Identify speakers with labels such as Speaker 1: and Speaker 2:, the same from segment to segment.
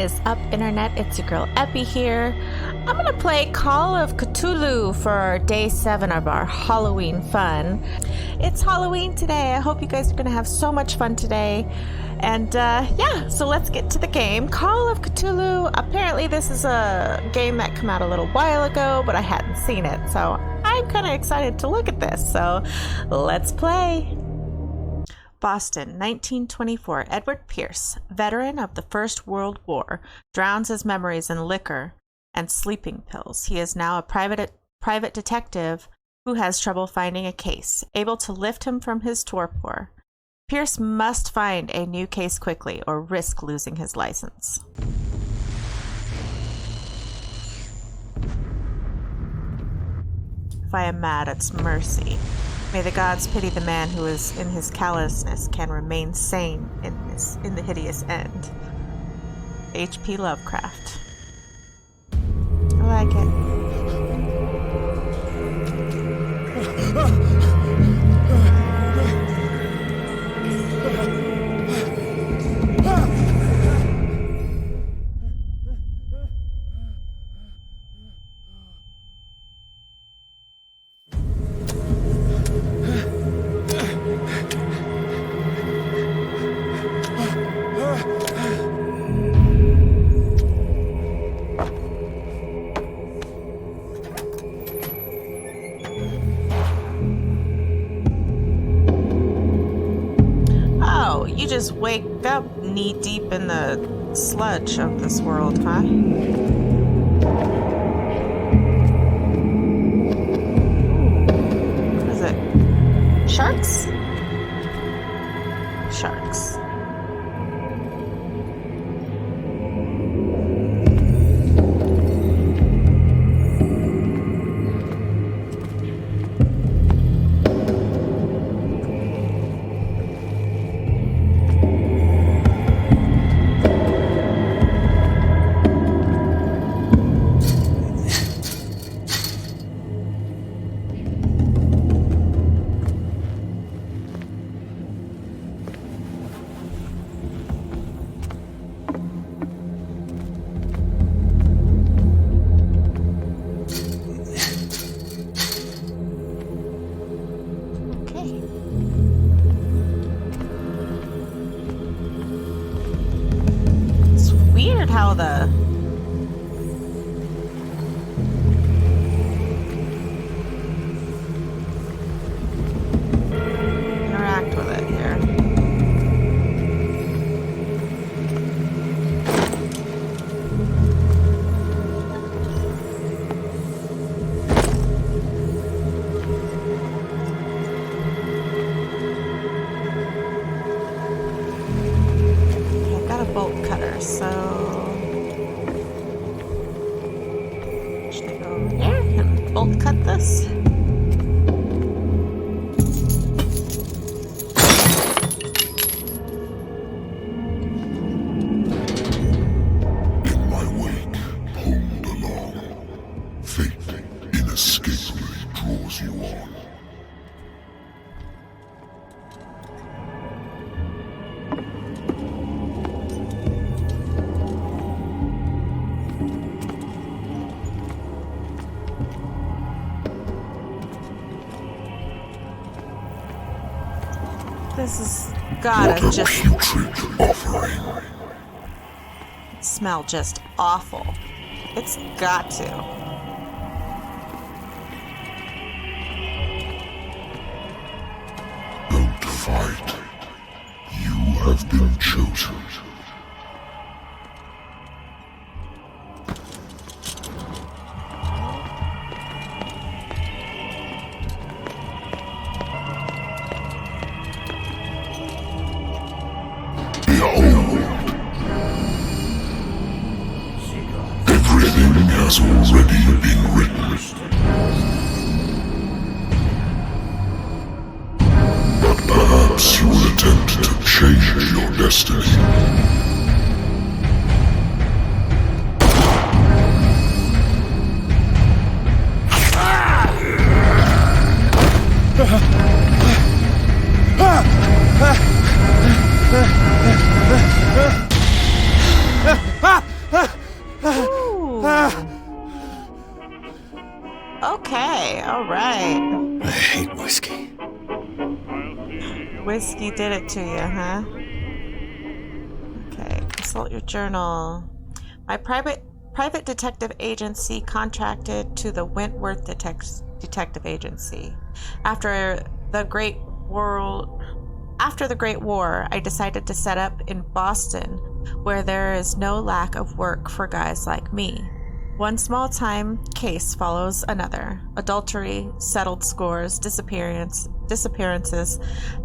Speaker 1: is up, Internet? It's your girl Epi here. I'm gonna play Call of Cthulhu for day 7 of our Halloween fun. It's Halloween today. I hope you guys are gonna have so much fun today. And yeah, so let's get to the game. Call of Cthulhu. Apparently this is a game that came out a little while ago, but I hadn't seen it. So I'm kind of excited to look at this. So let's play. Boston, 1924. Edward Pierce, veteran of the First World War, drowns his memories in liquor and sleeping pills. He is now a private detective who has trouble finding a case, able to lift him from his torpor. Pierce must find a new case quickly or risk losing his license. If I am mad, it's mercy. May the gods pity the man who is in his callousness can remain sane in the hideous end. H.P. Lovecraft. I like it. You just wake up knee deep in the sludge of this world, huh? What is it? Sharks? Sharks. How the interact with it here. Okay, I've got a bolt cutter, so bolt cut this.
Speaker 2: In my wake, pulled along, fate inescapably draws you on.
Speaker 1: This has gotta
Speaker 2: What a
Speaker 1: just
Speaker 2: putrid offering.
Speaker 1: smell just awful. It's got to.
Speaker 2: Don't fight. You have been chosen. Everything has already been written. But perhaps you will attempt to change your destiny.
Speaker 1: Ooh. Okay, alright.
Speaker 3: I hate whiskey.
Speaker 1: Whiskey did it to you, huh? Okay, consult your journal. My private detective agency contracted to the Wentworth Detective Agency. After the Great War, I decided to set up in Boston, where there is no lack of work for guys like me. One small-time case follows another. Adultery, settled scores, disappearances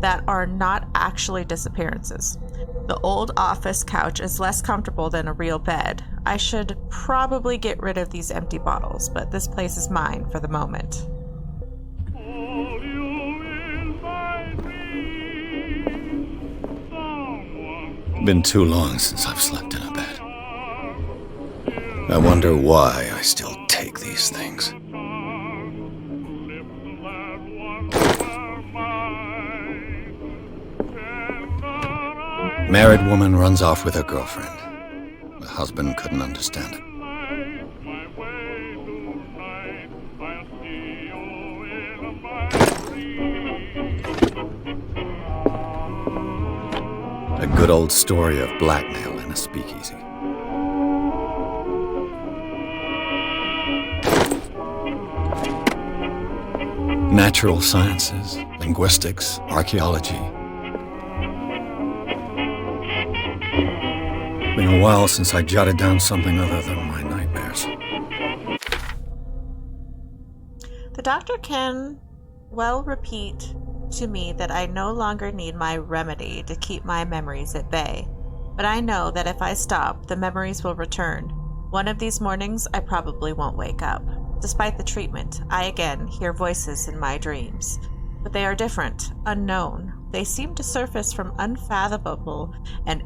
Speaker 1: that are not actually disappearances. The old office couch is less comfortable than a real bed. I should probably get rid of these empty bottles, but this place is mine for the moment.
Speaker 3: Been too long since I've slept in a bed. I wonder why I still take these things. Married woman runs off with her girlfriend. The husband couldn't understand it. A good old story of blackmail in a speakeasy. Natural sciences, linguistics, archaeology. Been a while since I jotted down something other than my nightmares.
Speaker 1: The doctor can well repeat to me that I no longer need my remedy to keep my memories at bay. But I know that if I stop, the memories will return. One of these mornings, I probably won't wake up. Despite the treatment, I again hear voices in my dreams. But they are different, unknown. They seem to surface from unfathomable and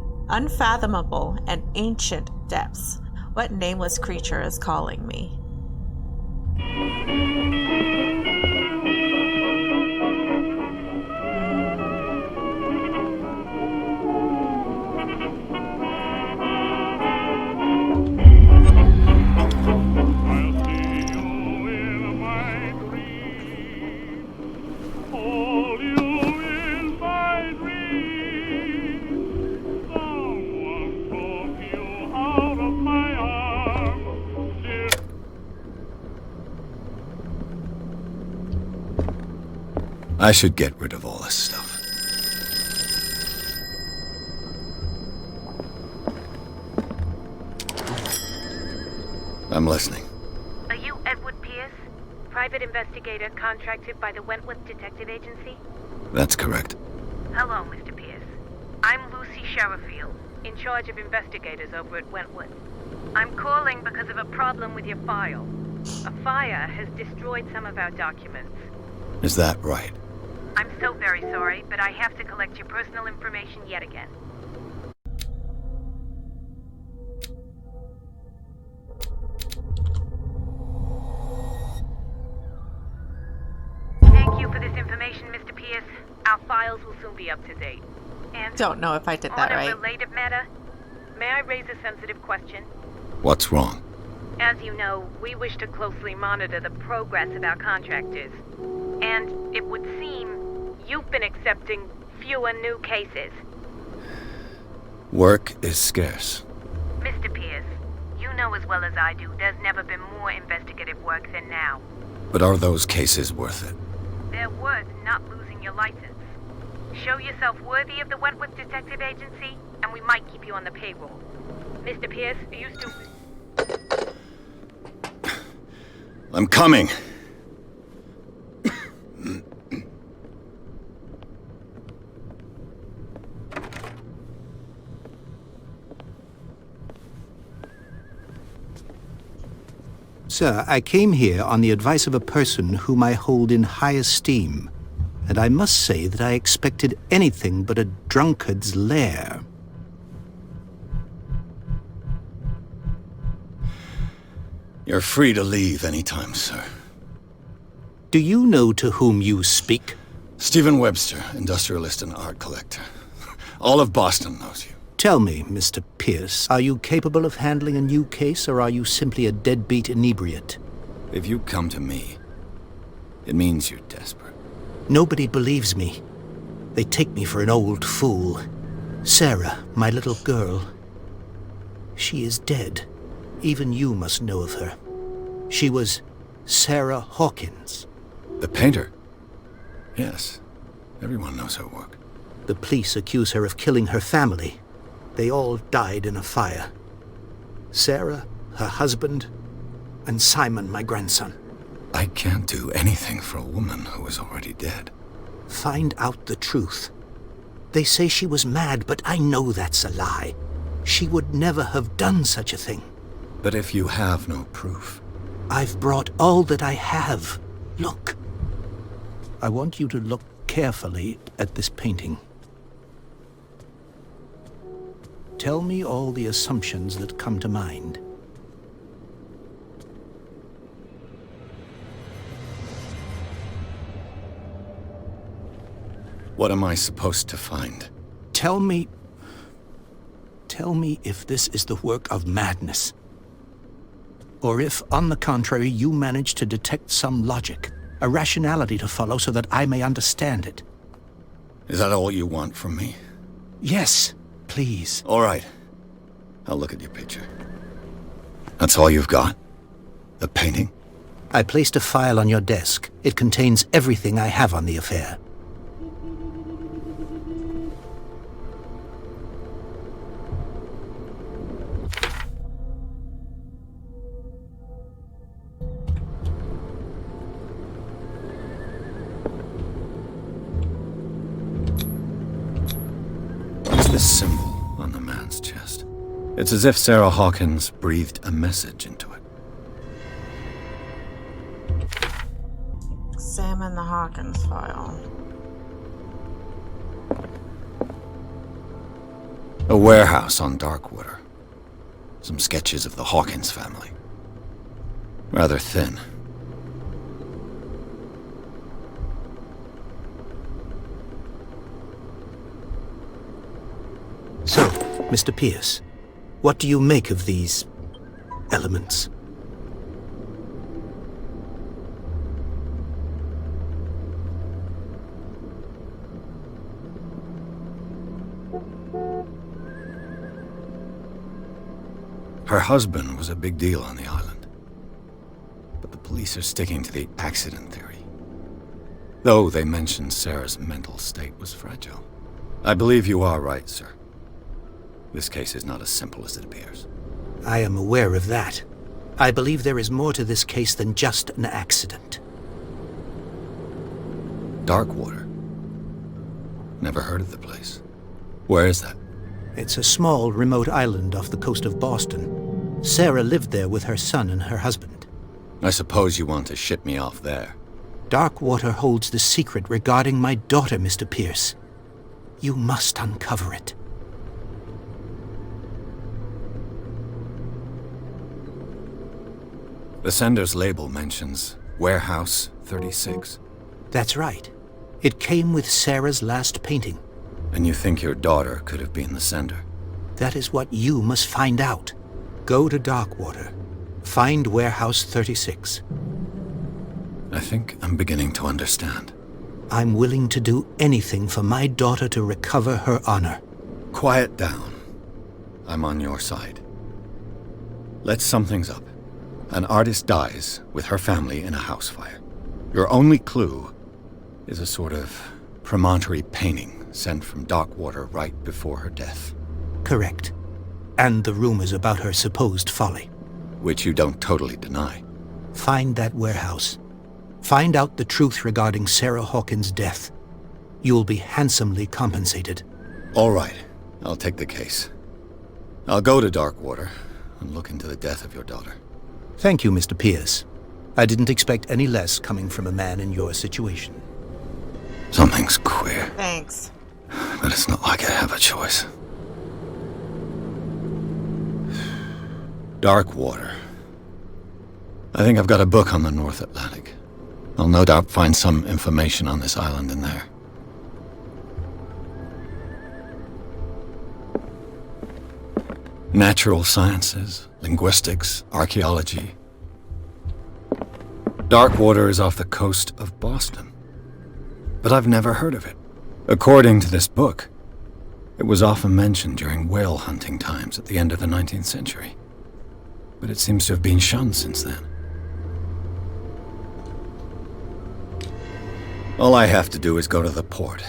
Speaker 1: ancient depths. What nameless creature is calling me?
Speaker 3: I should get rid of all this stuff. I'm listening.
Speaker 4: Are you Edward Pierce, private investigator contracted by the Wentworth Detective Agency?
Speaker 3: That's correct.
Speaker 4: Hello, Mr. Pierce. I'm Lucy Sherifield, in charge of investigators over at Wentworth. I'm calling because of a problem with your file. A fire has destroyed some of our documents.
Speaker 3: Is that right?
Speaker 4: I'm so very sorry, but I have to collect your personal information yet again. Thank you for this information, Mr. Pierce. Our files will soon be up to date. And
Speaker 1: Don't know if I did that
Speaker 4: on
Speaker 1: right.
Speaker 4: a related matter, may I raise a sensitive question?
Speaker 3: What's wrong?
Speaker 4: As you know, we wish to closely monitor the progress of our contractors. And it would seem you've been accepting fewer new cases.
Speaker 3: Work is scarce.
Speaker 4: Mr. Pierce, you know as well as I do there's never been more investigative work than now.
Speaker 3: But are those cases worth it?
Speaker 4: They're worth not losing your license. Show yourself worthy of the Wentworth Detective Agency, and we might keep you on the payroll. Mr. Pierce, are you still...
Speaker 3: I'm coming.
Speaker 5: Sir, I came here on the advice of a person whom I hold in high esteem, and I must say that I expected anything but a drunkard's lair.
Speaker 3: You're free to leave anytime, sir.
Speaker 5: Do you know to whom you speak?
Speaker 3: Stephen Webster, industrialist and art collector. All of Boston knows you.
Speaker 5: Tell me, Mr. Pierce, are you capable of handling a new case, or are you simply a deadbeat inebriate?
Speaker 3: If you come to me, it means you're desperate.
Speaker 5: Nobody believes me. They take me for an old fool. Sarah, my little girl, she is dead. Even you must know of her. She was Sarah Hawkins.
Speaker 3: The painter? Yes. Everyone knows her work.
Speaker 5: The police accuse her of killing her family. They all died in a fire. Sarah, her husband, and Simon, my grandson.
Speaker 3: I can't do anything for a woman who is already dead.
Speaker 5: Find out the truth. They say she was mad, but I know that's a lie. She would never have done such a thing.
Speaker 3: But if you have no proof...
Speaker 5: I've brought all that I have. Look. I want you to look carefully at this painting. Tell me all the assumptions that come to mind.
Speaker 3: What am I supposed to find?
Speaker 5: Tell me if this is the work of madness. Or if, on the contrary, you manage to detect some logic, a rationality to follow so that I may understand it.
Speaker 3: Is that all you want from me?
Speaker 5: Yes, please.
Speaker 3: All right. I'll look at your picture. That's all you've got? The painting?
Speaker 5: I placed a file on your desk. It contains everything I have on the affair.
Speaker 3: This symbol on the man's chest. It's as if Sarah Hawkins breathed a message into it.
Speaker 1: Examine the Hawkins file.
Speaker 3: A warehouse on Darkwater. Some sketches of the Hawkins family. Rather thin.
Speaker 5: So, Mr. Pierce, what do you make of these elements?
Speaker 3: Her husband was a big deal on the island. But the police are sticking to the accident theory. Though they mentioned Sarah's mental state was fragile. I believe you are right, sir. This case is not as simple as it appears.
Speaker 5: I am aware of that. I believe there is more to this case than just an accident.
Speaker 3: Darkwater? Never heard of the place. Where is that?
Speaker 5: It's a small, remote island off the coast of Boston. Sarah lived there with her son and her husband.
Speaker 3: I suppose you want to ship me off there.
Speaker 5: Darkwater holds the secret regarding my daughter, Mr. Pierce. You must uncover it.
Speaker 3: The sender's label mentions Warehouse 36.
Speaker 5: That's right. It came with Sarah's last painting.
Speaker 3: And you think your daughter could have been the sender?
Speaker 5: That is what you must find out. Go to Darkwater. Find Warehouse 36.
Speaker 3: I think I'm beginning to understand.
Speaker 5: I'm willing to do anything for my daughter to recover her honor.
Speaker 3: Quiet down. I'm on your side. Let's sum things up. An artist dies with her family in a house fire. Your only clue is a sort of promontory painting sent from Darkwater right before her death.
Speaker 5: Correct. And the rumors about her supposed folly.
Speaker 3: Which you don't totally deny.
Speaker 5: Find that warehouse. Find out the truth regarding Sarah Hawkins' death. You'll be handsomely compensated.
Speaker 3: All right. I'll take the case. I'll go to Darkwater and look into the death of your daughter.
Speaker 5: Thank you, Mr. Pierce. I didn't expect any less coming from a man in your situation.
Speaker 3: Something's queer.
Speaker 1: Thanks.
Speaker 3: But it's not like I have a choice. Darkwater. I think I've got a book on the North Atlantic. I'll no doubt find some information on this island in there. Natural sciences, linguistics, archaeology. Darkwater is off the coast of Boston. But I've never heard of it. According to this book, it was often mentioned during whale hunting times at the end of the 19th century. But it seems to have been shunned since then. All I have to do is go to the port.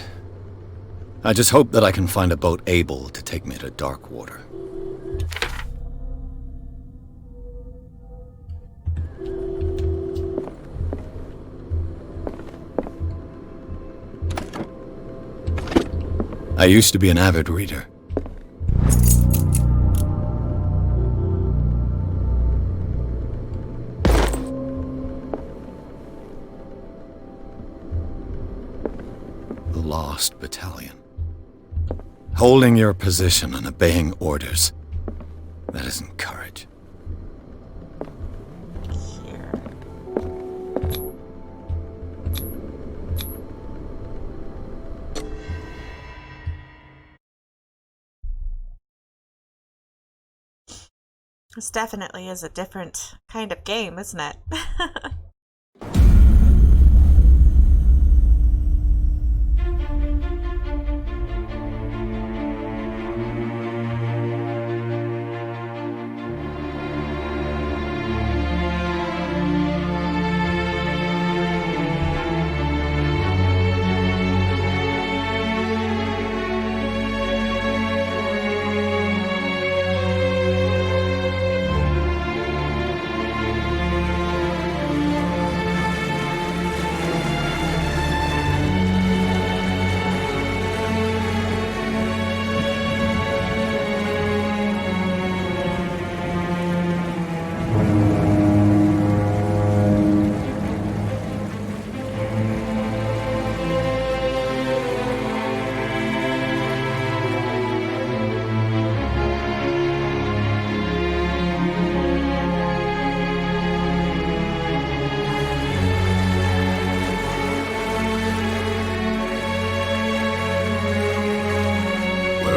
Speaker 3: I just hope that I can find a boat able to take me to Darkwater. I used to be an avid reader. The Lost Battalion. Holding your position and obeying orders. That isn't courage.
Speaker 1: This definitely is a different kind of game, isn't it?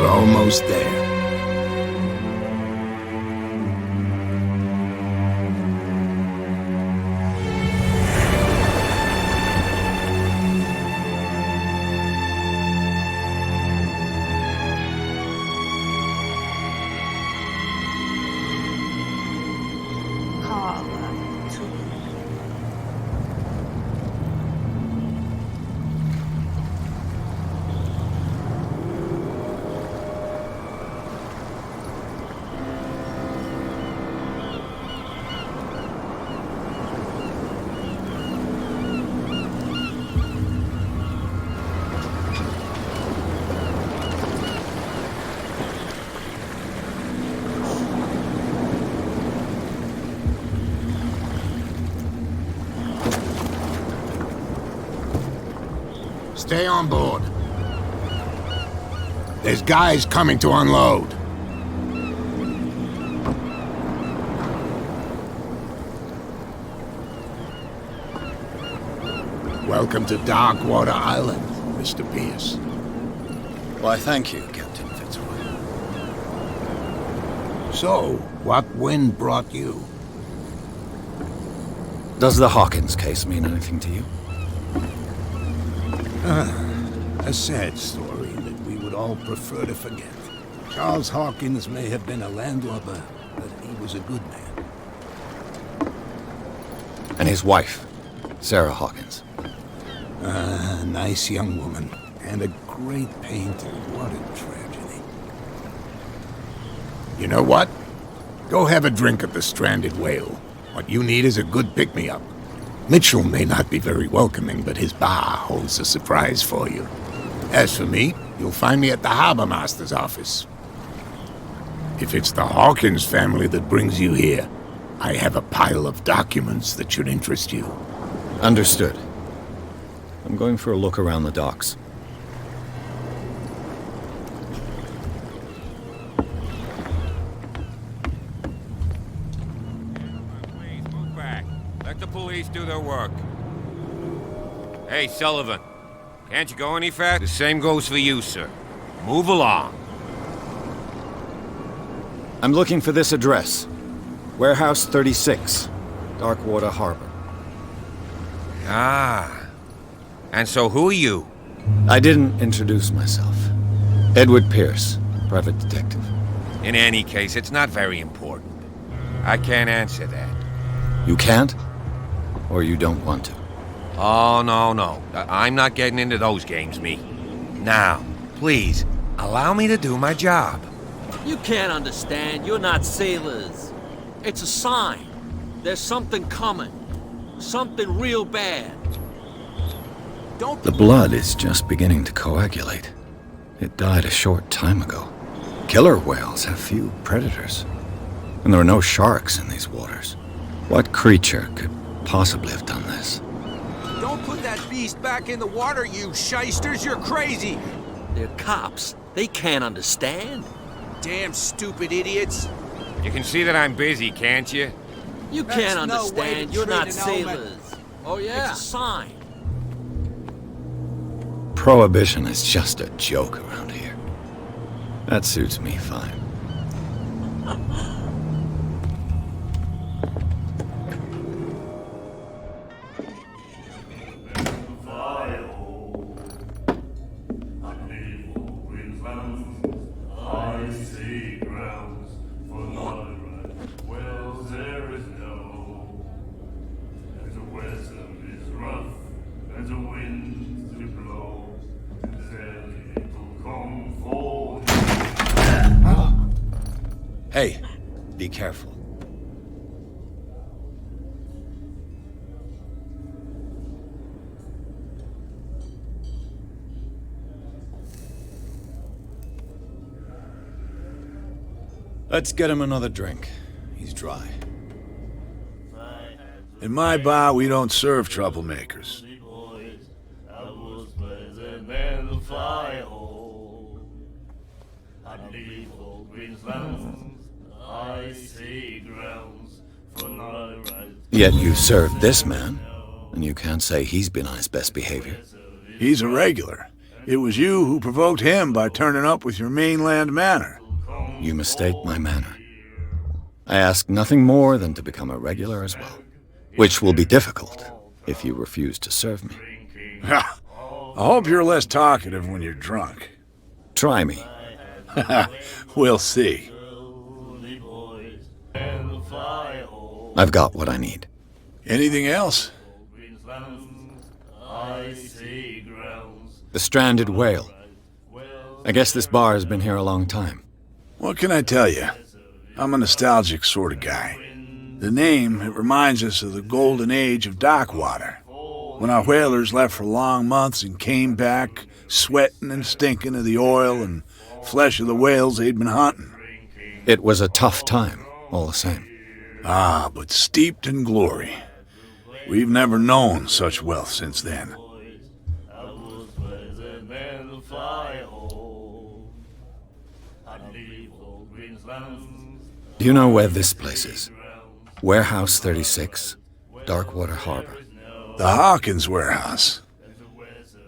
Speaker 6: Almost there. Stay on board. There's guys coming to unload. Welcome to Darkwater Island, Mr. Pierce.
Speaker 3: Why, thank you, Captain Fitzroy.
Speaker 6: So, what wind brought you?
Speaker 3: Does the Hawkins case mean anything to you?
Speaker 6: A sad story that we would all prefer to forget. Charles Hawkins may have been a landlubber, but he was a good man.
Speaker 3: And his wife, Sarah Hawkins.
Speaker 6: A nice young woman, and a great painter. What a tragedy. You know what? Go have a drink at the Stranded Whale. What you need is a good pick-me-up. Mitchell may not be very welcoming, but his bar holds a surprise for you. As for me, you'll find me at the Harbor Master's office. If it's the Hawkins family that brings you here, I have a pile of documents that should interest you.
Speaker 3: Understood. I'm going for a look around the docks.
Speaker 7: Please, move back. Let the police do their work. Hey, Sullivan. Can't you go any faster? The same goes for you, sir. Move along.
Speaker 3: I'm looking for this address. Warehouse 36, Darkwater Harbor.
Speaker 7: Ah. And so who are you?
Speaker 3: I didn't introduce myself. Edward Pierce, private detective.
Speaker 7: In any case, it's not very important. I can't answer that.
Speaker 3: You can't? Or you don't want to?
Speaker 7: Oh, no. I'm not getting into those games, me. Now, please, allow me to do my job.
Speaker 8: You can't understand. You're not sailors. It's a sign. There's something coming. Something real bad.
Speaker 3: The blood is just beginning to coagulate. It died a short time ago. Killer whales have few predators. And there are no sharks in these waters. What creature could possibly have done this?
Speaker 9: Don't put that beast back in the water, you shysters! You're crazy!
Speaker 8: They're cops. They can't understand.
Speaker 9: Damn stupid idiots!
Speaker 7: You can see that I'm busy, can't you?
Speaker 8: You
Speaker 9: That's
Speaker 8: can't
Speaker 9: no way
Speaker 8: understand.
Speaker 9: to
Speaker 8: You're
Speaker 9: treat
Speaker 8: not
Speaker 9: an element.
Speaker 8: sailors. Oh, yeah? It's a sign.
Speaker 3: Prohibition is just a joke around here. That suits me fine. Hey, be careful. Let's get him another drink. He's dry.
Speaker 6: In my bar, we don't serve troublemakers.
Speaker 3: Yet you served this man, and you can't say he's been on his best behavior.
Speaker 6: He's a regular. It was you who provoked him by turning up with your mainland manner.
Speaker 3: You mistake my manner. I ask nothing more than to become a regular as well, which will be difficult if you refuse to serve me.
Speaker 6: I hope you're less talkative when you're drunk.
Speaker 3: Try me.
Speaker 6: We'll see.
Speaker 3: I've got what I need.
Speaker 6: Anything else?
Speaker 3: The stranded whale. I guess this bar has been here a long time.
Speaker 6: What can I tell you? I'm a nostalgic sort of guy. The name, it reminds us of the golden age of dockwater, when our whalers left for long months and came back sweating and stinking of the oil and flesh of the whales they'd been hunting.
Speaker 3: It was a tough time, all the same.
Speaker 6: Ah, but steeped in glory. We've never known such wealth since then.
Speaker 3: Do you know where this place is? Warehouse 36, Darkwater Harbor.
Speaker 6: The Hawkins warehouse.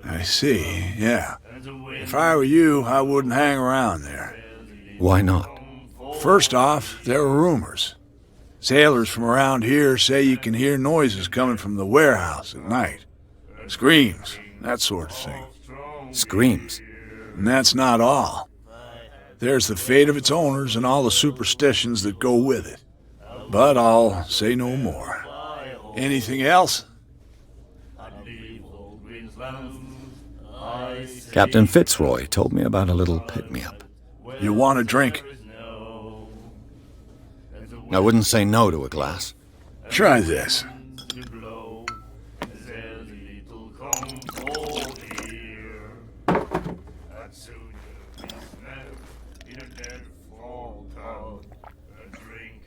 Speaker 6: I see, yeah. If I were you, I wouldn't hang around there.
Speaker 3: Why not?
Speaker 6: First off, there are rumors. Sailors from around here say you can hear noises coming from the warehouse at night. Screams, that sort of thing.
Speaker 3: Screams.
Speaker 6: And that's not all. There's the fate of its owners and all the superstitions that go with it. But I'll say no more. Anything else?
Speaker 3: Captain Fitzroy told me about a little pick-me-up.
Speaker 6: You want a drink?
Speaker 3: I wouldn't say no to a glass.
Speaker 6: Try this.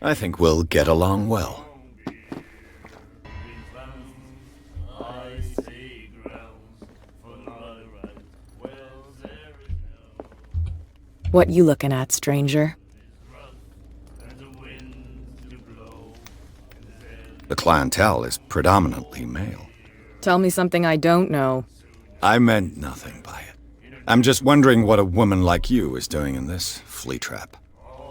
Speaker 3: I think we'll get along well.
Speaker 10: What you looking at, stranger?
Speaker 3: The clientele is predominantly male.
Speaker 10: Tell me something I don't know.
Speaker 3: I meant nothing by it. I'm just wondering what a woman like you is doing in this flea trap.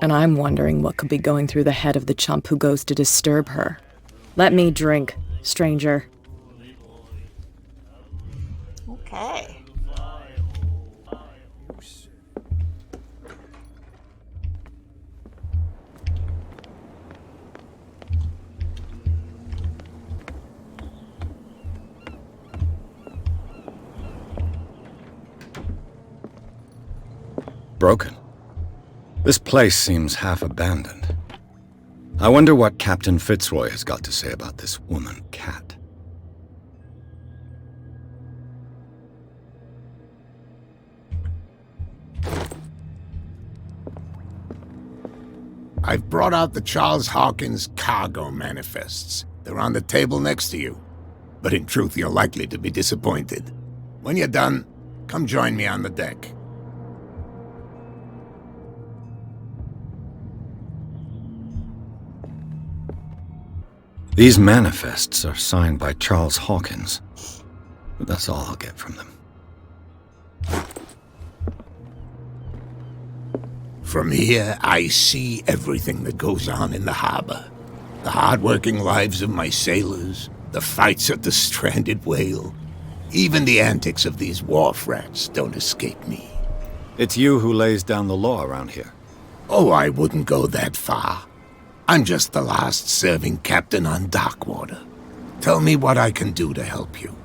Speaker 10: And I'm wondering what could be going through the head of the chump who goes to disturb her. Let me drink, stranger.
Speaker 1: Okay.
Speaker 3: Broken. This place seems half abandoned. I wonder what Captain Fitzroy has got to say about this woman cat.
Speaker 6: I've brought out the Charles Hawkins cargo manifests. They're on the table next to you. But in truth, you're likely to be disappointed. When you're done, come join me on the deck.
Speaker 3: These manifests are signed by Charles Hawkins, but that's all I'll get from them.
Speaker 6: From here, I see everything that goes on in the harbor. The hard-working lives of my sailors, the fights at the stranded whale. Even the antics of these wharf rats don't escape me.
Speaker 3: It's you who lays down the law around here.
Speaker 6: Oh, I wouldn't go that far. I'm just the last serving captain on Darkwater. Tell me what I can do to help you.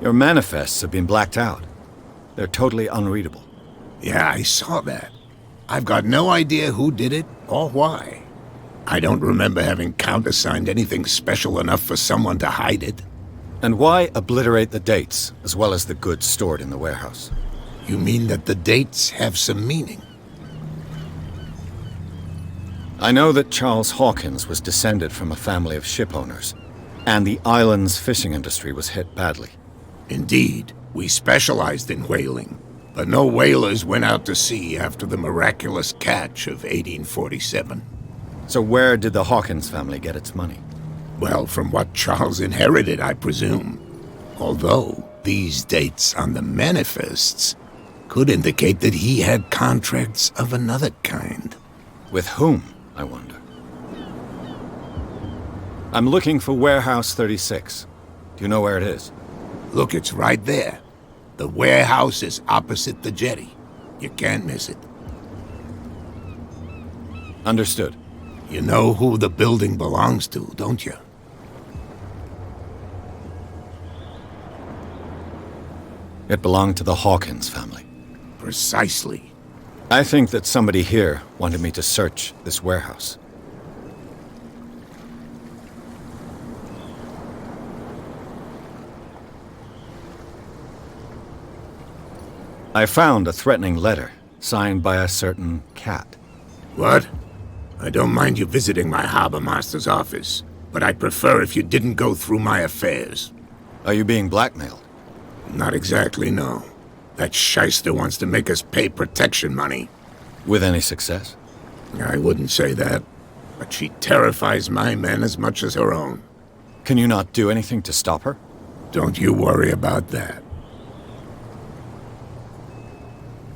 Speaker 3: Your manifests have been blacked out. They're totally unreadable.
Speaker 6: Yeah, I saw that. I've got no idea who did it or why. I don't remember having countersigned anything special enough for someone to hide it.
Speaker 3: And why obliterate the dates, as well as the goods stored in the warehouse?
Speaker 6: You mean that the dates have some meaning?
Speaker 3: I know that Charles Hawkins was descended from a family of ship owners, and the island's fishing industry was hit badly.
Speaker 6: Indeed, we specialized in whaling, but no whalers went out to sea after the miraculous catch of 1847.
Speaker 3: So where did the Hawkins family get its money?
Speaker 6: Well, from what Charles inherited, I presume. Although, these dates on the manifests could indicate that he had contracts of another kind.
Speaker 3: With whom, I wonder? I'm looking for Warehouse 36. Do you know where it is?
Speaker 6: Look, it's right there. The warehouse is opposite the jetty. You can't miss it.
Speaker 3: Understood.
Speaker 6: You know who the building belongs to, don't you?
Speaker 3: It belonged to the Hawkins family.
Speaker 6: Precisely.
Speaker 3: I think that somebody here wanted me to search this warehouse. I found a threatening letter signed by a certain cat.
Speaker 6: What? I don't mind you visiting my harbor master's office, but I'd prefer if you didn't go through my affairs.
Speaker 3: Are you being blackmailed?
Speaker 6: Not exactly, no. That shyster wants to make us pay protection money.
Speaker 3: With any success?
Speaker 6: I wouldn't say that, but she terrifies my men as much as her own.
Speaker 3: Can you not do anything to stop her?
Speaker 6: Don't you worry about that.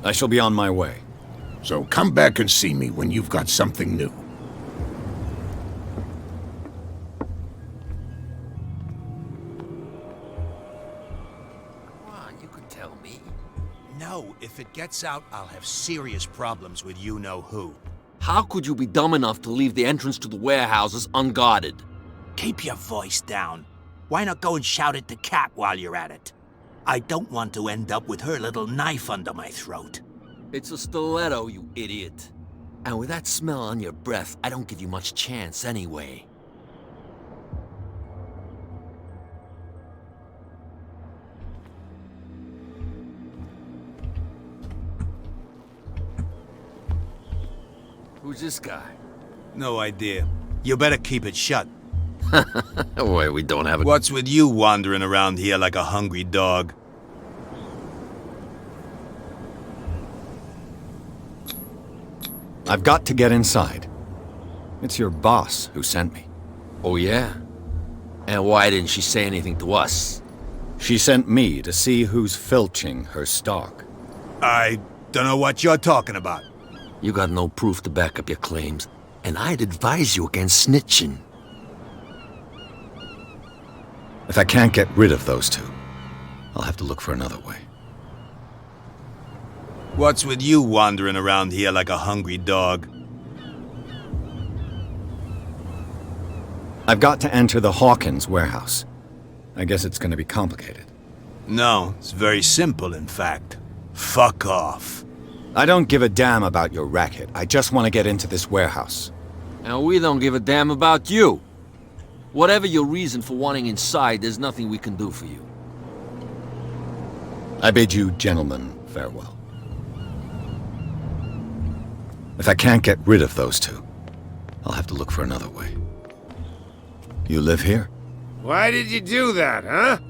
Speaker 3: I shall be on my way.
Speaker 6: So come back and see me when you've got something new.
Speaker 9: Come on, you could tell me. No, if it gets out, I'll have serious problems with you-know-who.
Speaker 8: How could you be dumb enough to leave the entrance to the warehouses unguarded?
Speaker 9: Keep your voice down. Why not go and shout at the cat while you're at it? I don't want to end up with her little knife under my throat.
Speaker 8: It's a stiletto, you idiot. And with that smell on your breath, I don't give you much chance anyway. Who's this guy?
Speaker 9: No idea. You better keep it shut.
Speaker 8: Wait, we don't have a...
Speaker 9: What's with you wandering around here like a hungry dog?
Speaker 3: I've got to get inside. It's your boss who sent me.
Speaker 8: Oh, yeah? And why didn't she say anything to us?
Speaker 3: She sent me to see who's filching her stock.
Speaker 9: I Don't know what you're talking about.
Speaker 8: You got no proof to back up your claims, and I'd advise you against snitching.
Speaker 3: If I can't get rid of those two, I'll have to look for another way.
Speaker 9: What's with you wandering around here like a hungry dog?
Speaker 3: I've got to enter the Hawkins warehouse. I guess it's going to be complicated.
Speaker 9: No, it's very simple, in fact. Fuck off.
Speaker 3: I don't give a damn about your racket. I just want to get into this warehouse.
Speaker 8: And we don't give a damn about you. Whatever your reason for wanting inside, there's nothing we can do for you.
Speaker 3: I bid you gentlemen farewell. If I can't get rid of those two, I'll have to look for another way. You live here?
Speaker 11: Why did you do that, huh?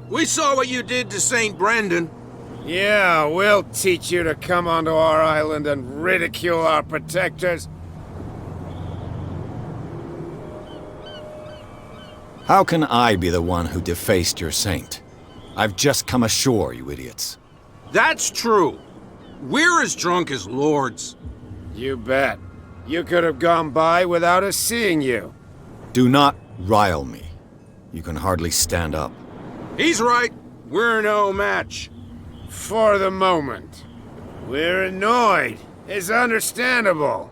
Speaker 12: We saw what you did to St. Brendan.
Speaker 11: Yeah, we'll teach you to come onto our island and ridicule our protectors.
Speaker 3: How can I be the one who defaced your saint? I've just come ashore, you idiots.
Speaker 12: That's true. We're as drunk as lords.
Speaker 11: You bet. You could have gone by without us seeing you.
Speaker 3: Do not rile me. You can hardly stand up.
Speaker 12: He's right. We're no match.
Speaker 11: For the moment. We're annoyed. It's understandable.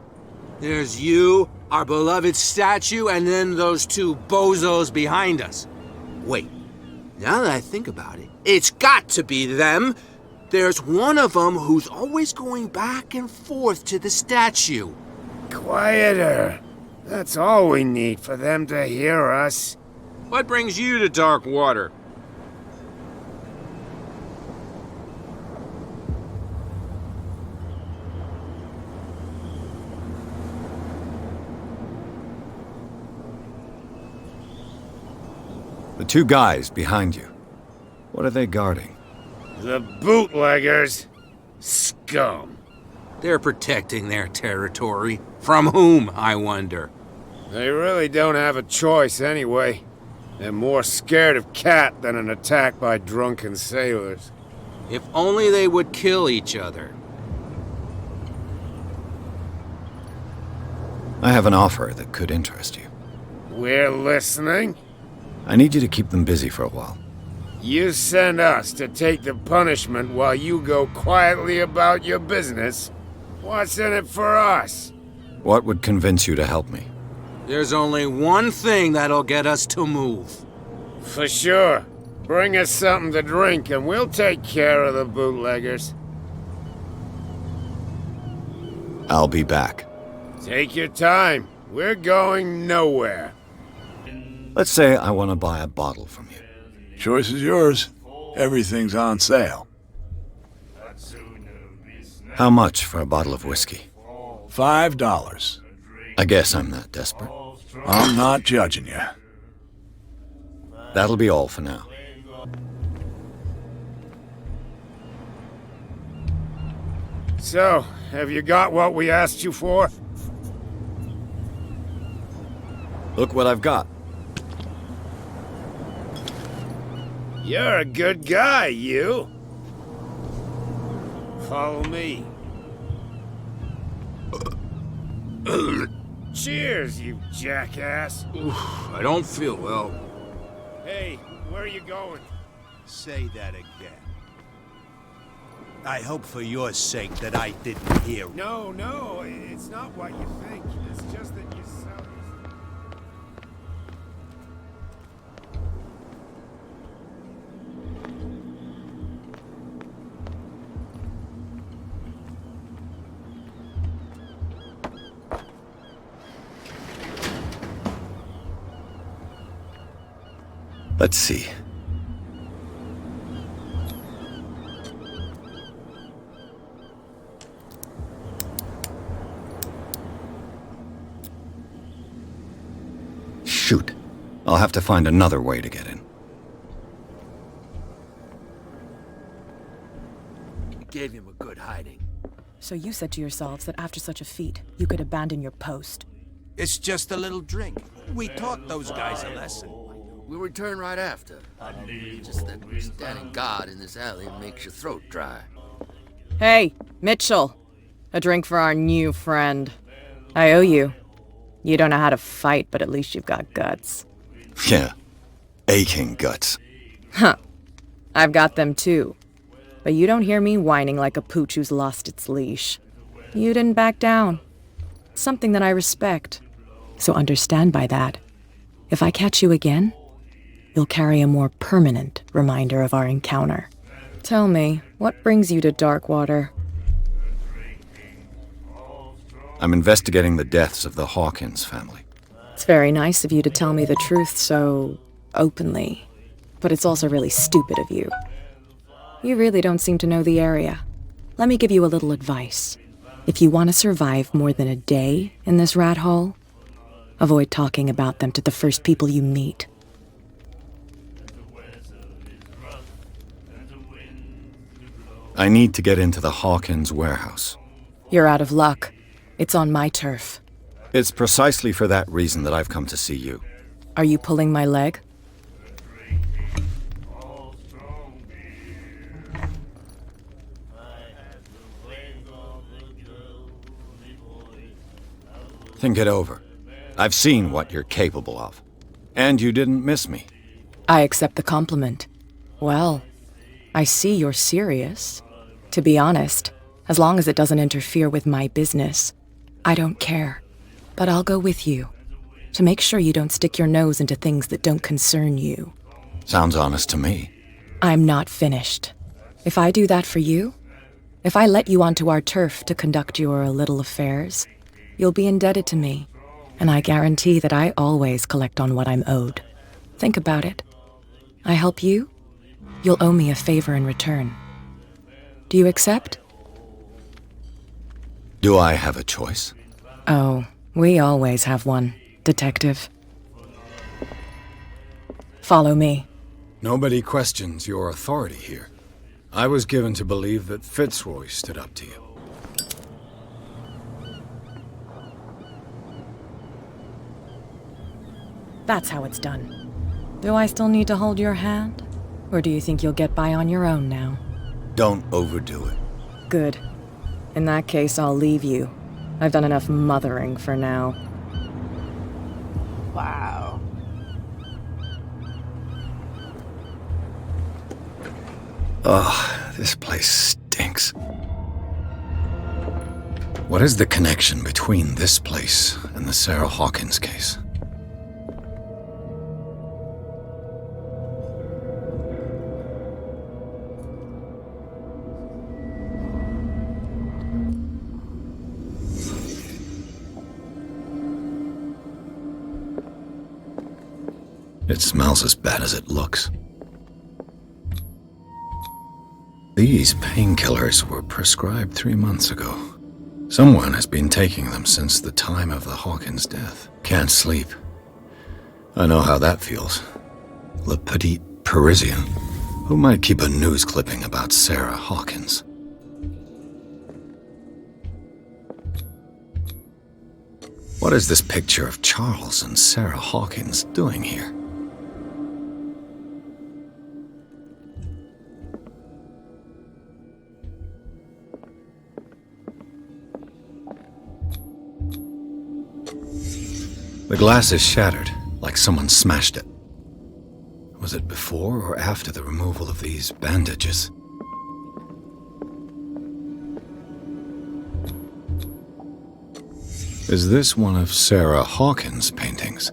Speaker 12: There's you, our beloved statue, and then those two bozos behind us. Wait, now that I think about it, it's got to be them. There's one of them who's always going back and forth to the statue.
Speaker 11: Quieter. That's all we need for them to hear us.
Speaker 12: What brings you to dark water?
Speaker 3: The two guys behind you. What are they guarding?
Speaker 11: The bootleggers. Scum.
Speaker 12: They're protecting their territory. From whom, I wonder?
Speaker 11: They really don't have a choice anyway. They're more scared of Cat than an attack by drunken sailors.
Speaker 12: If only they would kill each other.
Speaker 3: I have an offer that could interest you.
Speaker 11: We're listening.
Speaker 3: I need you to keep them busy for a while.
Speaker 11: You send us to take the punishment while you go quietly about your business. What's in it for us?
Speaker 3: What would convince you to help me?
Speaker 12: There's only one thing that'll get us to move.
Speaker 11: For sure. Bring us something to drink and we'll take care of the bootleggers.
Speaker 3: I'll be back.
Speaker 11: Take your time. We're going nowhere.
Speaker 3: Let's say I want to buy a bottle from you.
Speaker 6: Choice is yours. Everything's on sale.
Speaker 3: How much for a bottle of whiskey?
Speaker 6: $5.
Speaker 3: I guess I'm not desperate.
Speaker 6: I'm not judging you.
Speaker 3: That'll be all for now.
Speaker 11: So, have you got what we asked you for?
Speaker 3: Look what I've got.
Speaker 11: You're a good guy, you. Follow me. Cheers, you jackass.
Speaker 12: I don't feel well.
Speaker 11: Hey, where are you going?
Speaker 9: Say that again. I hope for your sake that I didn't hear it.
Speaker 11: No, it's not what you think. It's just that you sound...
Speaker 3: Let's see. Shoot. I'll have to find another way to get in.
Speaker 8: Gave him a good hiding.
Speaker 10: So you said to yourselves that after such a feat, you could abandon your post.
Speaker 9: It's just a little drink. We taught those guys a lesson.
Speaker 8: We'll return right after. Just that standing guard in this alley makes your throat dry.
Speaker 10: Hey, Mitchell. A drink for our new friend. I owe you. You don't know how to fight, but at least you've got guts.
Speaker 3: Yeah. Aching guts.
Speaker 10: Huh. I've got them too. But you don't hear me whining like a pooch who's lost its leash. You didn't back down. Something that I respect. So understand by that, if I catch you again, you'll carry a more permanent reminder of our encounter. Tell me, what brings you to Darkwater?
Speaker 3: I'm investigating the deaths of the Hawkins family.
Speaker 10: It's very nice of you to tell me the truth so openly, but it's also really stupid of you. You really don't seem to know the area. Let me give you a little advice. If you want to survive more than a day in this rat hole, avoid talking about them to the first people you meet.
Speaker 3: I need to get into the Hawkins warehouse.
Speaker 10: You're out of luck. It's on my turf.
Speaker 3: It's precisely for that reason that I've come to see you.
Speaker 10: Are you pulling my leg?
Speaker 3: Think it over. I've seen what you're capable of. And you didn't miss me.
Speaker 10: I accept the compliment. Well, I see you're serious. To be honest, as long as it doesn't interfere with my business, I don't care. But I'll go with you, to make sure you don't stick your nose into things that don't concern you.
Speaker 3: Sounds honest to me.
Speaker 10: I'm not finished. If I do that for you, if I let you onto our turf to conduct your little affairs, you'll be indebted to me, and I guarantee that I always collect on what I'm owed. Think about it. I help you, you'll owe me a favor in return. Do you accept?
Speaker 3: Do I have a choice?
Speaker 10: Oh, we always have one, Detective. Follow me.
Speaker 3: Nobody questions your authority here. I was given to believe that Fitzroy stood up to you.
Speaker 10: That's how it's done. Do I still need to hold your hand? Or do you think you'll get by on your own now?
Speaker 3: Don't overdo it.
Speaker 10: Good. In that case, I'll leave you. I've done enough mothering for now.
Speaker 1: Wow.
Speaker 3: Ugh, this place stinks. What is the connection between this place and the Sarah Hawkins case? It smells as bad as it looks. These painkillers were prescribed 3 months ago. Someone has been taking them since the time of the Hawkins death. Can't sleep. I know how that feels. Le Petit Parisien. Who might keep a news clipping about Sarah Hawkins? What is this picture of Charles and Sarah Hawkins doing here? The glass is shattered, like someone smashed it. Was it before or after the removal of these bandages? Is this one of Sarah Hawkins' paintings?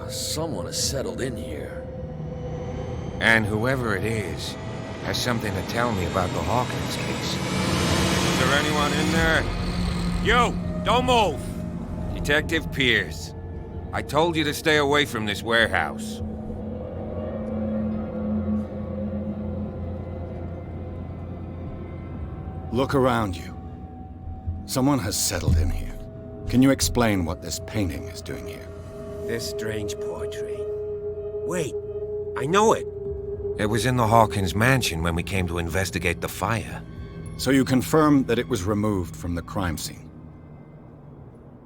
Speaker 8: Someone has settled in here.
Speaker 7: And whoever it is has something to tell me about the Hawkins case. Is there anyone in there? You! Don't move! Detective Pierce. I told you to stay away from this warehouse.
Speaker 3: Look around you. Someone has settled in here. Can you explain what this painting is doing here?
Speaker 11: This strange portrait. Wait, I know it.
Speaker 7: It was in the Hawkins Mansion when we came to investigate the fire.
Speaker 3: So you confirm that it was removed from the crime scene.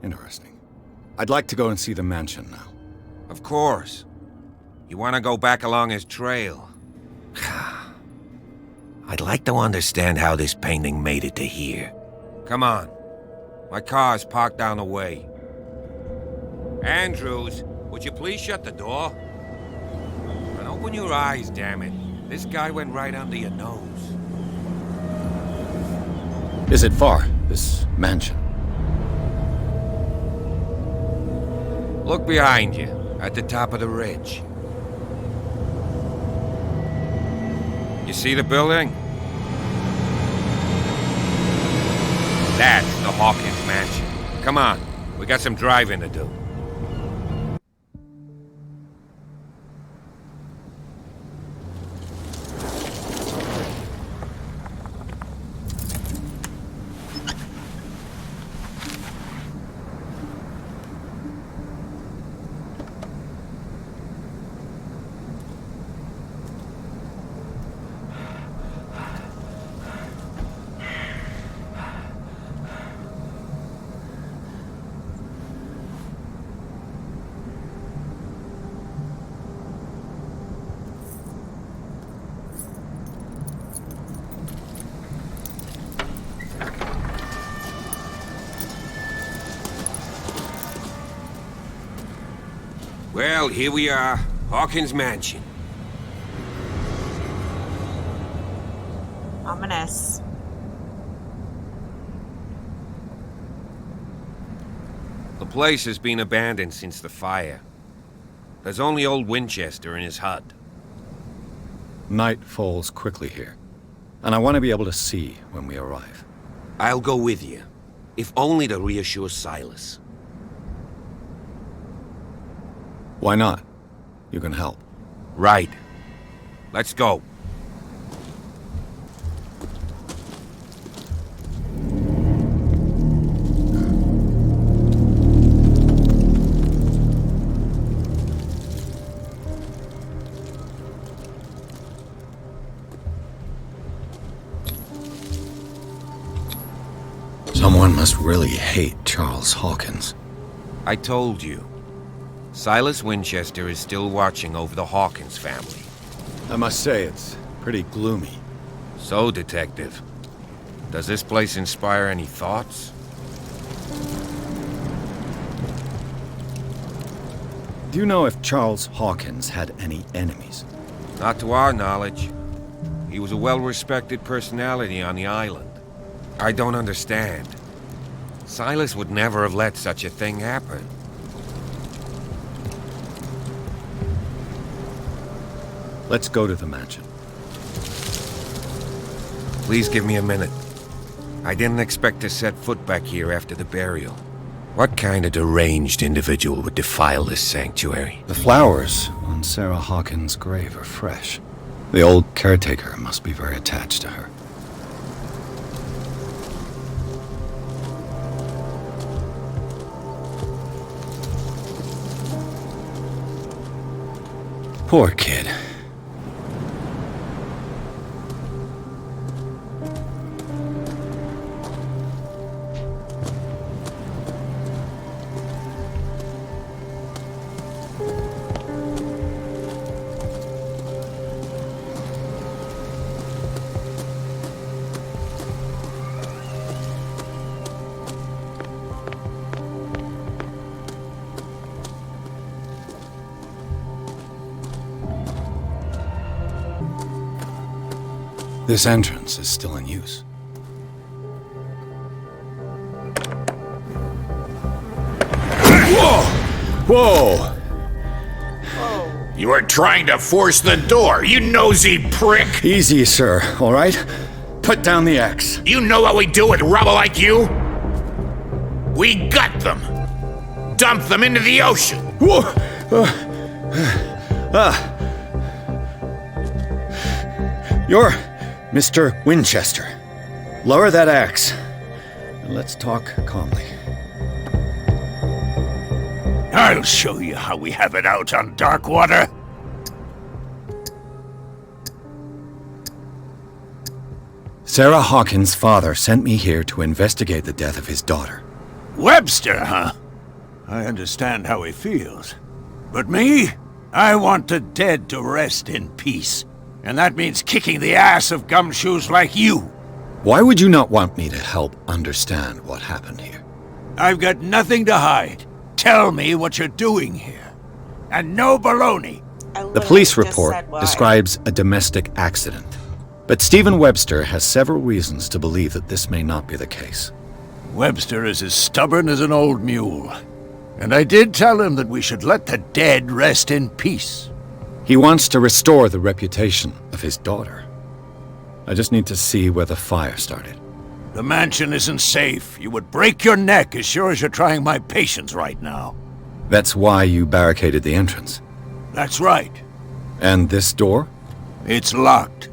Speaker 3: Interesting. I'd like to go and see the mansion now.
Speaker 7: Of course. You want to go back along his trail? I'd like to understand how this painting made it to here. Come on. My car's parked down the way. Andrews, would you please shut the door? And open your eyes, damn it. This guy went right under your nose.
Speaker 3: Is it far, this mansion?
Speaker 7: Look behind you, at the top of the ridge. You see the building? That's the Hawkins Mansion. Come on, we got some driving to do. Well, here we are, Hawkins Mansion.
Speaker 1: Ominous.
Speaker 7: The place has been abandoned since the fire. There's only old Winchester in his hut.
Speaker 3: Night falls quickly here, and I want to be able to see when we arrive.
Speaker 7: I'll go with you, if only to reassure Silas.
Speaker 3: Why not? You can help.
Speaker 7: Right. Let's go.
Speaker 3: Someone must really hate Charles Hawkins.
Speaker 7: I told you. Silas Winchester is still watching over the Hawkins family.
Speaker 3: I must say, it's pretty gloomy.
Speaker 7: So, Detective, does this place inspire any thoughts?
Speaker 3: Do you know if Charles Hawkins had any enemies?
Speaker 7: Not to our knowledge. He was a well-respected personality on the island. I don't understand. Silas would never have let such a thing happen.
Speaker 3: Let's go to the mansion.
Speaker 7: Please give me a minute. I didn't expect to set foot back here after the burial. What kind of deranged individual would defile this sanctuary?
Speaker 3: The flowers on Sarah Hawkins' grave are fresh. The old caretaker must be very attached to her. Poor kid. This entrance is still in use.
Speaker 6: Whoa! You are trying to force the door, you nosy prick!
Speaker 3: Easy, sir, all right? Put down the axe.
Speaker 6: You know what we do with rubble like you? We gut them! Dump them into the ocean!
Speaker 3: Whoa! You're Mr. Winchester. Lower that axe, and let's talk calmly.
Speaker 6: I'll show you how we have it out on Darkwater.
Speaker 3: Sarah Hawkins' father sent me here to investigate the death of his daughter.
Speaker 13: Webster, huh? I understand how he feels. But me? I want the dead to rest in peace. And that means kicking the ass of gumshoes like you.
Speaker 3: Why would you not want me to help understand what happened here?
Speaker 13: I've got nothing to hide. Tell me what you're doing here. And no baloney.
Speaker 3: The police report describes a domestic accident. But Stephen Webster has several reasons to believe that this may not be the case.
Speaker 13: Webster is as stubborn as an old mule. And I did tell him that we should let the dead rest in peace.
Speaker 3: He wants to restore the reputation of his daughter. I just need to see where the fire started.
Speaker 13: The mansion isn't safe. You would break your neck as sure as you're trying my patience right now.
Speaker 3: That's why you barricaded the entrance.
Speaker 13: That's right.
Speaker 3: And this door?
Speaker 13: It's locked.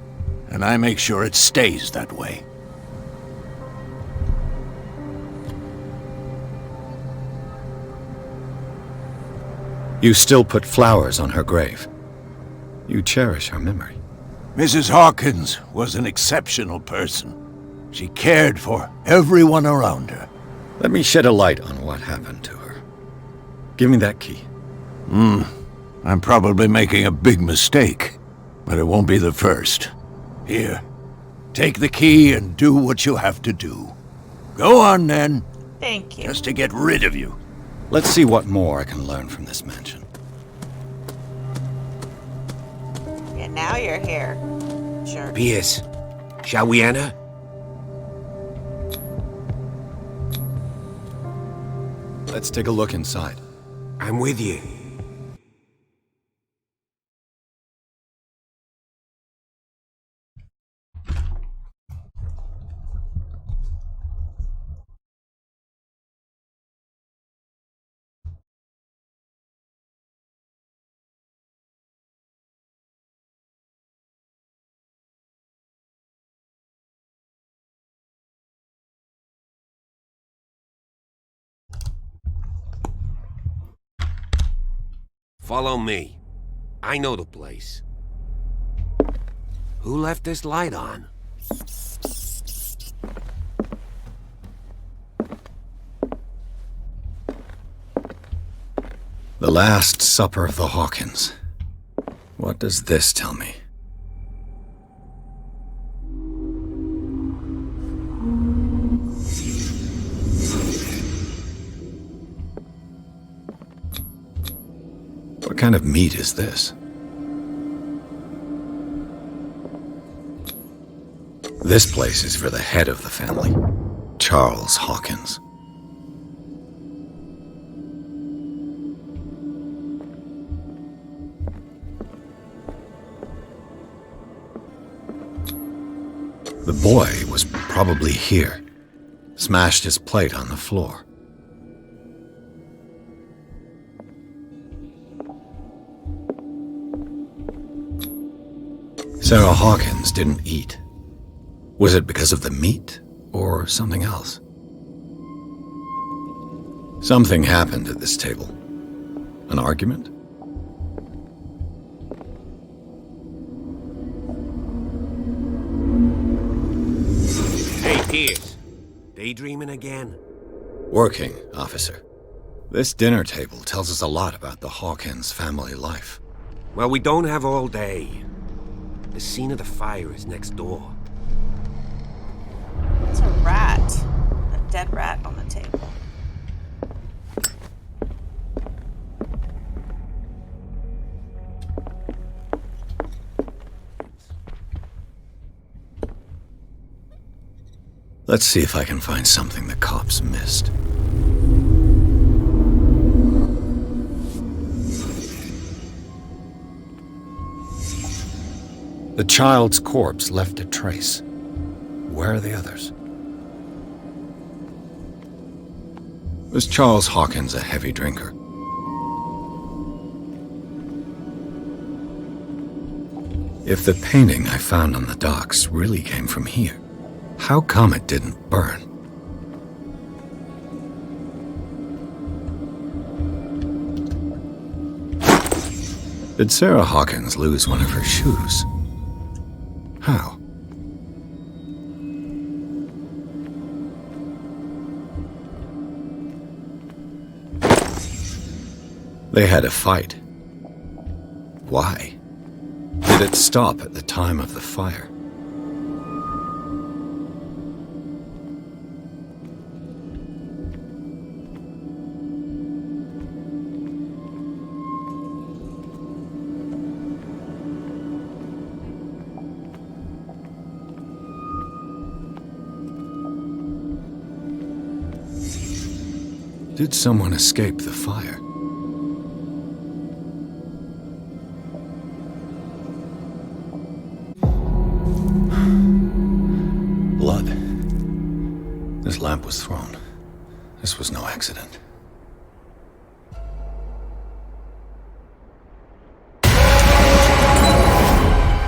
Speaker 13: And I make sure it stays that way.
Speaker 3: You still put flowers on her grave. You cherish her memory.
Speaker 13: Mrs. Hawkins was an exceptional person. She cared for everyone around her.
Speaker 3: Let me shed a light on what happened to her. Give me that key.
Speaker 13: I'm probably making a big mistake, but it won't be the first. Here, take the key and do what you have to do. Go on, then.
Speaker 1: Thank you.
Speaker 13: Just to get rid of you.
Speaker 3: Let's see what more I can learn from this mansion.
Speaker 1: Yeah, now you're here. Sure.
Speaker 7: Pierce, shall we enter?
Speaker 3: Let's take a look inside.
Speaker 7: I'm with you. Follow me. I know the place. Who left this light on?
Speaker 3: The Last Supper of the Hawkins. What does this tell me? What kind of meat is this? This place is for the head of the family, Charles Hawkins. The boy was probably here, smashed his plate on the floor. Sarah Hawkins didn't eat. Was it because of the meat or something else? Something happened at this table. An argument?
Speaker 7: Hey, Pierce. Daydreaming again?
Speaker 3: Working, officer. This dinner table tells us a lot about the Hawkins family life.
Speaker 7: Well, we don't have all day. The scene of the fire is next door.
Speaker 1: It's a rat. A dead rat on the table.
Speaker 3: Let's see if I can find something the cops missed. The child's corpse left a trace. Where are the others? Was Charles Hawkins a heavy drinker? If the painting I found on the docks really came from here, how come it didn't burn? Did Sarah Hawkins lose one of her shoes? How? They had a fight. Why? Did it stop at the time of the fire? Did someone escape the fire? Blood. This lamp was thrown. This was no accident.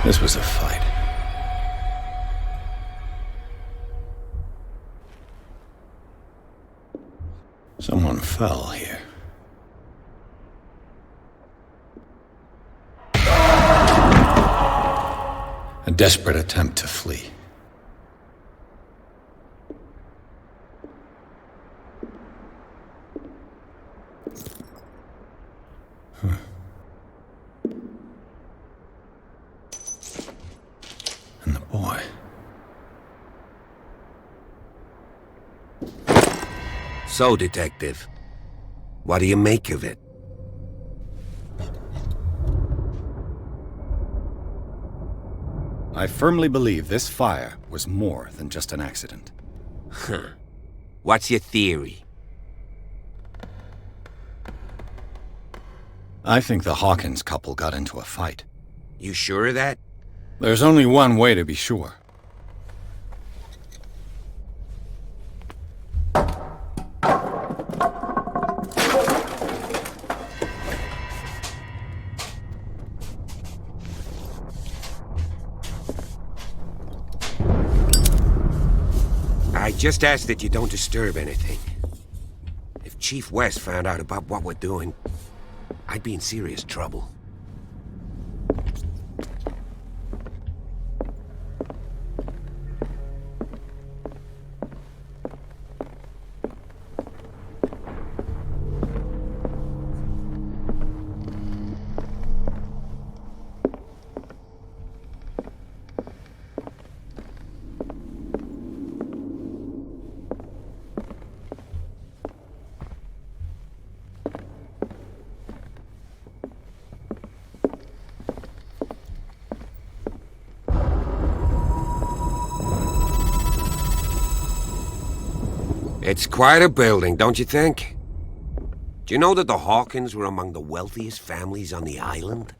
Speaker 3: This was a fight. Someone fell here. A desperate attempt to flee. And the boy.
Speaker 14: So, Detective, what do you make of it?
Speaker 3: I firmly believe this fire was more than just an accident.
Speaker 14: Huh. What's your theory?
Speaker 3: I think the Hawkins couple got into a fight.
Speaker 14: You sure of that?
Speaker 3: There's only one way to be sure.
Speaker 14: I just ask that you don't disturb anything. If Chief West found out about what we're doing, I'd be in serious trouble. It's quite a building, don't you think? Do you know that the Hawkins were among the wealthiest families on the island?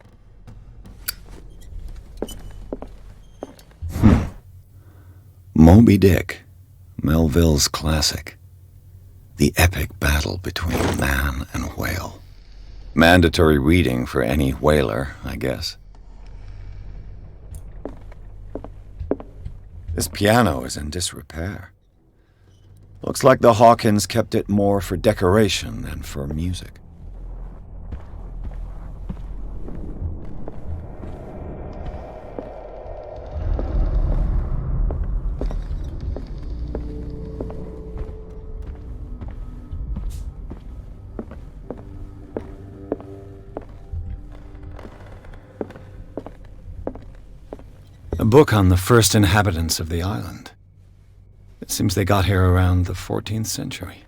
Speaker 3: Moby Dick, Melville's classic. The epic battle between man and whale. Mandatory reading for any whaler, I guess. This piano is in disrepair. Looks like the Hawkins kept it more for decoration than for music. A book on the first inhabitants of the island. It seems they got here around the 14th century.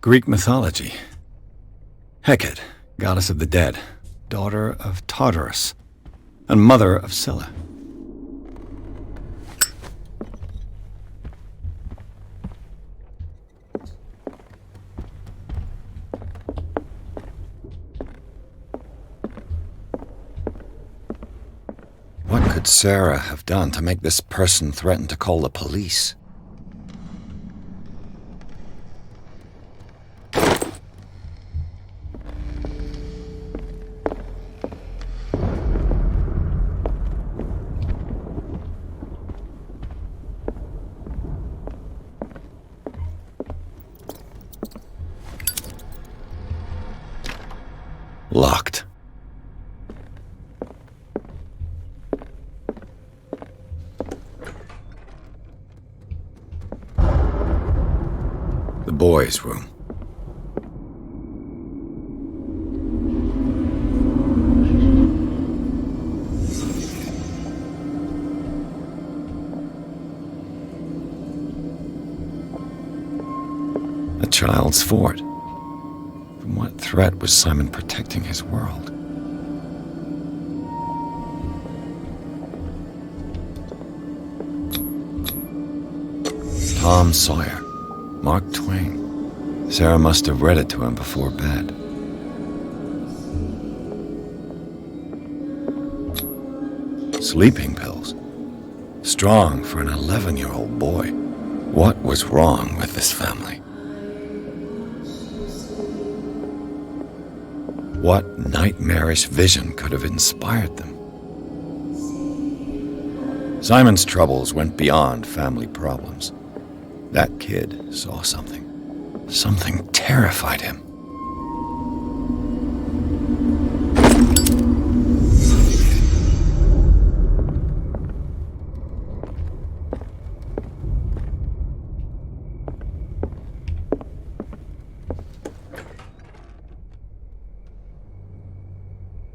Speaker 3: Greek mythology. Hecate, goddess of the dead, daughter of Tartarus, and mother of Scylla. What could Sarah have done to make this person threaten to call the police? boys' room. A child's fort. From what threat was Simon protecting his world? Tom Sawyer, Mark Twain. Sarah must have read it to him before bed. Sleeping pills. Strong for an 11-year-old boy. What was wrong with this family? What nightmarish vision could have inspired them? Simon's troubles went beyond family problems. That kid saw something. Something terrified him.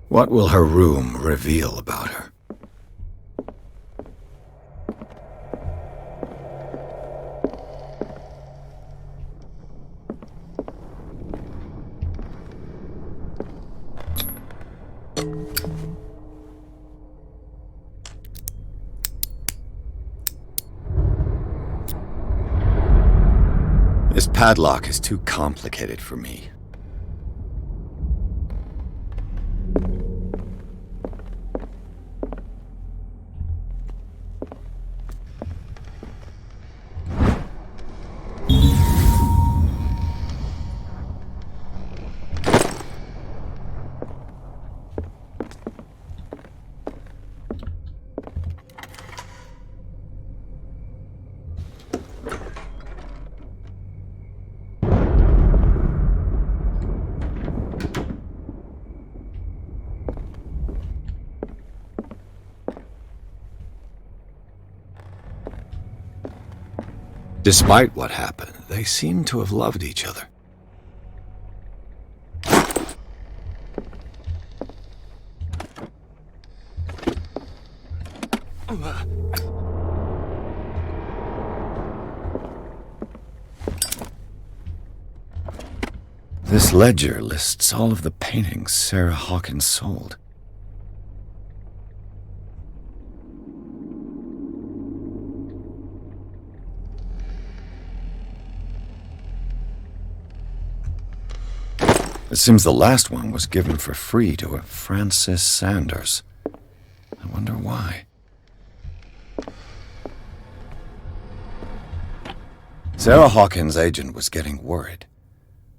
Speaker 3: What will her room reveal about her? This padlock is too complicated for me. Despite what happened, they seem to have loved each other. This ledger lists all of the paintings Sarah Hawkins sold. It seems the last one was given for free to a Francis Sanders. I wonder why. Sarah Hawkins' agent was getting worried.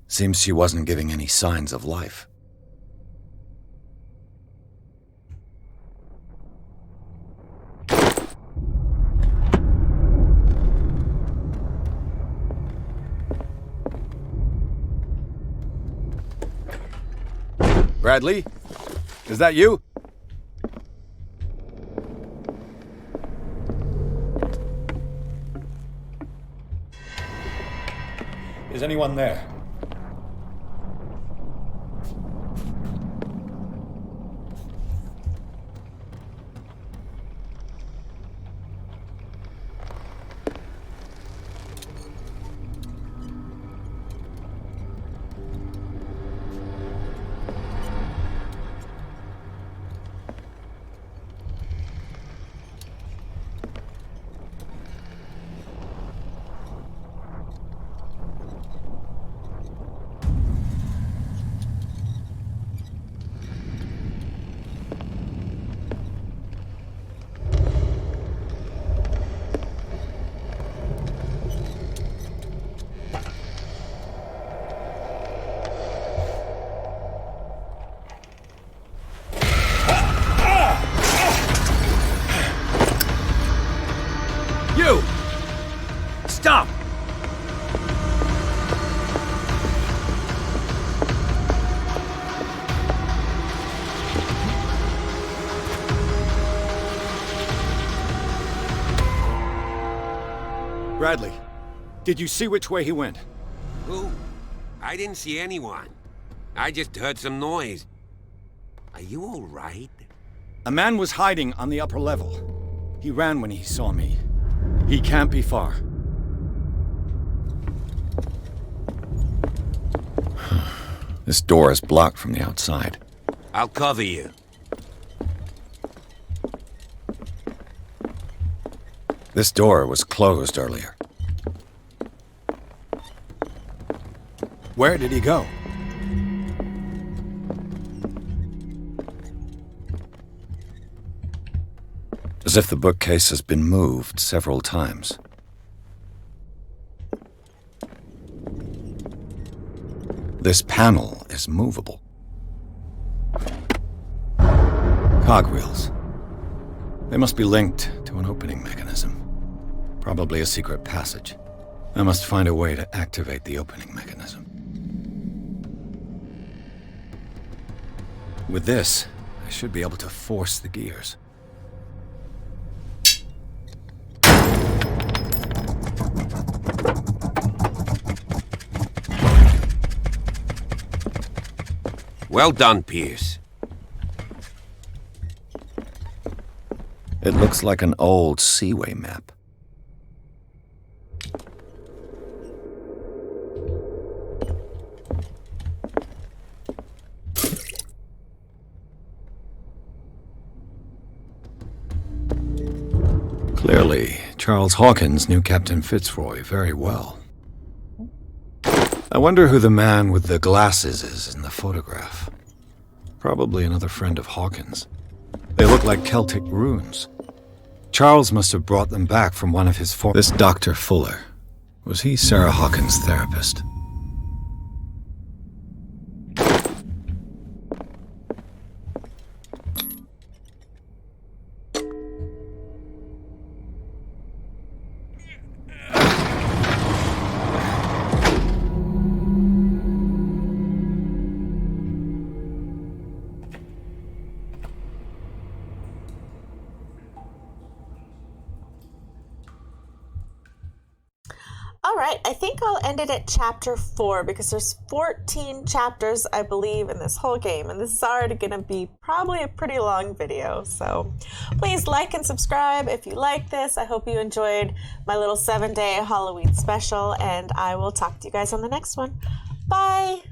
Speaker 3: Seems she wasn't giving any signs of life. Bradley? Is that you? Is anyone there?
Speaker 12: Stop!
Speaker 3: Bradley, did you see which way he went?
Speaker 14: Who? I didn't see anyone. I just heard some noise. Are you all right?
Speaker 3: A man was hiding on the upper level. He ran when he saw me. He can't be far. This door is blocked from the outside.
Speaker 14: I'll cover you.
Speaker 3: This door was closed earlier. Where did he go? As if the bookcase has been moved several times. This panel is movable. Cogwheels. They must be linked to an opening mechanism. Probably a secret passage. I must find a way to activate the opening mechanism. With this, I should be able to force the gears.
Speaker 14: Well done, Pierce.
Speaker 3: It looks like an old seaway map. Clearly, Charles Hawkins knew Captain Fitzroy very well. I wonder who the man with the glasses is in the photograph. Probably another friend of Hawkins. They look like Celtic runes. Charles must have brought them back from one of his This Dr. Fuller. Was he Sarah Hawkins' therapist?
Speaker 1: Alright, I think I'll end it at chapter 4 because there's 14 chapters, I believe, in this whole game, and this is already going to be probably a pretty long video, so please like and subscribe if you like this. I hope you enjoyed my little 7-day Halloween special, and I will talk to you guys on the next one. Bye!